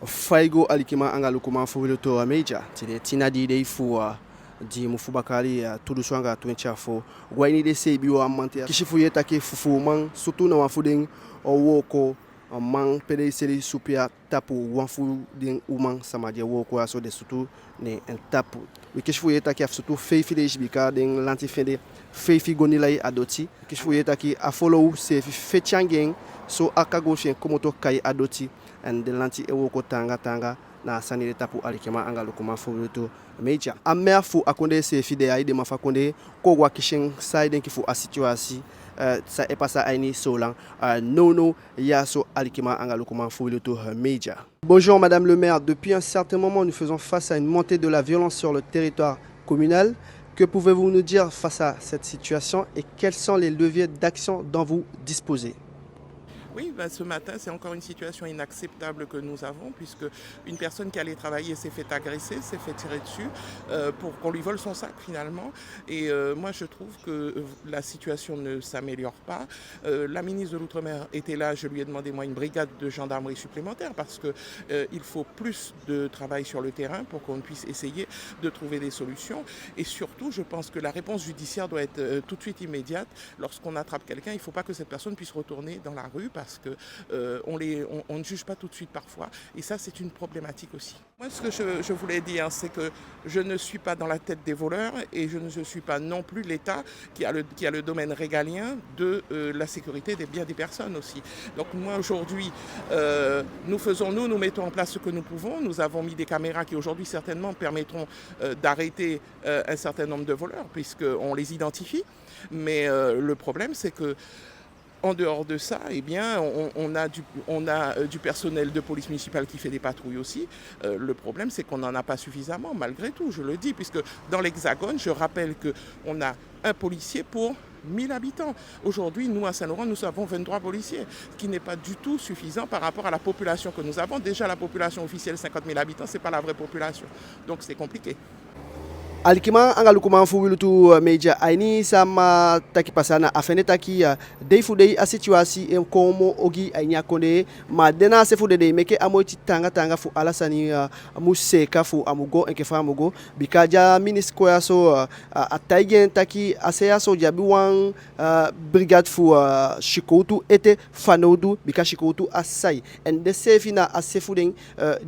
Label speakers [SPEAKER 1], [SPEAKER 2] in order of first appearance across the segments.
[SPEAKER 1] Faigo alikima angalukuma fuwiluto meja tine tina di dei fua di mufubakali tudu swanga tuenchafo gwaini de se biwa amante kishifu yeta ke fufu man sutu na wafuding owoko man pede seri supia tapu wanfu den uman samaje woko aso de sutu ne en tapu kishifu yeta ke sutu feifi de jibika den lantifende feifi gonilai adoti kishifu yeta ke afolo se fechangen so akago shen komoto kai adoti and the lanti ewoko tanga na sanire tapu alikema angalukuma fuwiluto meja amer fu akonde se fide aide mafakonde ko wa kishin side ki fu asituasi ça est pas ça aini solan nono yaso alikema angalukuma fuwiluto meja. Bonjour madame le maire, depuis un certain moment nous faisons face à une montée de la violence sur le territoire communal. Que pouvez-vous nous dire face à cette situation et quels sont les leviers d'action dont vous disposez?
[SPEAKER 2] Oui, ce matin, c'est encore une situation inacceptable que nous avons, puisque une personne qui allait travailler s'est fait agresser, s'est fait tirer dessus pour qu'on lui vole son sac finalement. Et moi, je trouve que la situation ne s'améliore pas. La ministre de l'Outre-mer était là, je lui ai demandé moi une brigade de gendarmerie supplémentaire parce qu'il faut plus de travail sur le terrain pour qu'on puisse essayer de trouver des solutions. Et surtout, je pense que la réponse judiciaire doit être tout de suite immédiate. Lorsqu'on attrape quelqu'un, il ne faut pas que cette personne puisse retourner dans la rue parce qu'on ne juge pas tout de suite parfois. Et ça, c'est une problématique aussi. Moi, ce que je voulais dire, c'est que je ne suis pas dans la tête des voleurs et je ne suis pas non plus l'État qui a le domaine régalien de la sécurité des biens des personnes aussi. Donc moi, aujourd'hui, nous mettons en place ce que nous pouvons. Nous avons mis des caméras qui aujourd'hui certainement permettront d'arrêter un certain nombre de voleurs puisqu'on les identifie. Mais le problème, c'est que en dehors de ça, eh bien, on a du personnel de police municipale qui fait des patrouilles aussi. Le problème, c'est qu'on n'en a pas suffisamment, malgré tout, je le dis, puisque dans l'Hexagone, je rappelle qu'on a un policier pour 1000 habitants. Aujourd'hui, nous, à Saint-Laurent, nous avons 23 policiers, ce qui n'est pas du tout suffisant par rapport à la population que nous avons. Déjà, la population officielle, 50 000 habitants, ce n'est pas la vraie population. Donc, c'est compliqué.
[SPEAKER 1] Alikima angalukuma fuwiluto meja aini sama taki pasana afene taki dei fudei a situation en komo ogi ainya konde ma dena se fude de meke amoti tanga fu alasani museka fu amugo enke fa amugo bikaja ministre ya so ataigen taki aseya so jabi wan brigade fu shikotu ete fanodu bika shikotu asai and de sefina asefuden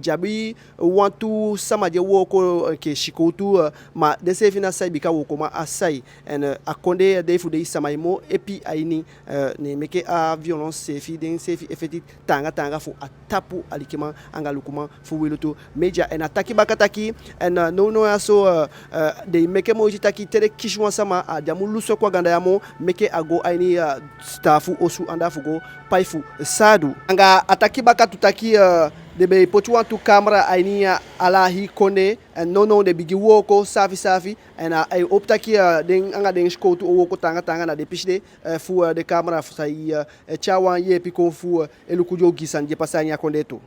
[SPEAKER 1] jabi wantu samaje woko ke shikotu ma de sefina sai bika wokoma asai en akonde de fu de samaimo epi aini ne meke a violence sefi den sefi effectif tanga fu atapu alikima angalukuma fu wiluto meja en ataki bakataki en no aso de meke mo jitaki tere kishwa sama adamu luso kwa ganda yamo meke ago aini staffu osu anda fugo paifu sadu anga ataki bakatutaki de potu wantu camera aini ala hi konde en no de bigi woko safi en ay optaki den anga den skotu woko tanga na de pishde fu de camera fu sai chawan ye piko fu elukujo gisan je pasanya konde to.